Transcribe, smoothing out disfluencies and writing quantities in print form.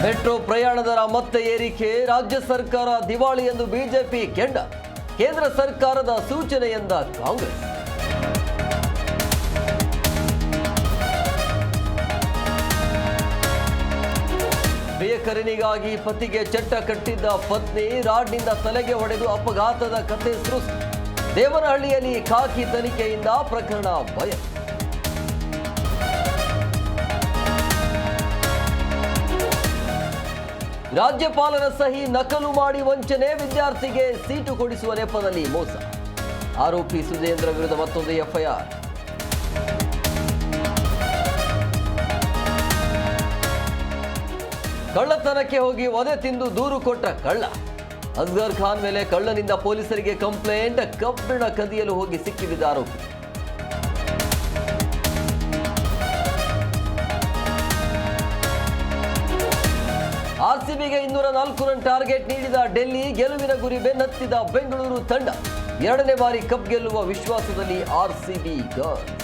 Metro ಪ್ರಯಾಣ ದರ ಮತ್ತೆ ಏರಿಕೆ, ರಾಜ್ಯ ಸರ್ಕಾರ ದಿವಾಳಿ ಎಂದು ಬಿಜೆಪಿ ಕೆಂಡ, ಕೇಂದ್ರ ಸರ್ಕಾರದ ಸೂಚನೆಯಿಂದ ಕಾಂಗ್ರೆಸ್. ಪ್ರಿಯಕರನಿಗಾಗಿ ಪತಿಗೆ ಚಟ್ಟ ಕಟ್ಟಿದ್ದ ಪತ್ನಿ ರಾಡ್ನಿಂದ ತಲೆಗೆ ಹೊಡೆದು ಅಪಘಾತದ ಕಥೆ ಸೃಷ್ಟಿ. ದೇವನಹಳ್ಳಿಯಲ್ಲಿ ಖಾಕಿ ತನಿಖೆಯಿಂದ ಪ್ರಕರಣ ಬಯಲು. ರಾಜ್ಯಪಾಲರ ಸಹಿ ನಕಲು ಮಾಡಿ ವಂಚನೆ, ವಿದ್ಯಾರ್ಥಿಗೆ ಸೀಟು ಕೊಡಿಸುವ ನೆಪದಲ್ಲಿ ಮೋಸ. ಆರೋಪಿ ಸುಧೇಂದ್ರ ವಿರುದ್ಧ ಮತ್ತೊಂದು ಎಫ್ಐಆರ್. ಕಳ್ಳತನಕ್ಕೆ ಹೋಗಿ ವಧೆ ತಿಂದು ದೂರು ಕೊಟ್ಟ ಕಳ್ಳ. ಅಸ್ಗರ್ ಖಾನ್ ಮೇಲೆ ಕಳ್ಳನಿಂದ ಪೊಲೀಸರಿಗೆ ಕಂಪ್ಲೇಂಟ್, ಕಬ್ಬಿಣ ಕದಿಯಲು ಹೋಗಿ ಸಿಕ್ಕಿಬಿದ್ದ ಆರೋಪಿ. ಆರ್ಸಿಬಿಗೆ 204 ರನ್ ಟಾರ್ಗೆಟ್ ನೀಡಿದ ಡೆಲ್ಲಿ, ಗೆಲುವಿನ ಗುರಿ ಬೆನ್ನತ್ತಿದ ಬೆಂಗಳೂರು ತಂಡ. 2ನೇ ಬಾರಿ ಕಪ್ ಗೆಲ್ಲುವ ವಿಶ್ವಾಸದಲ್ಲಿ ಆರ್ಸಿಬಿ ಗರ್ಲ್ಸ್.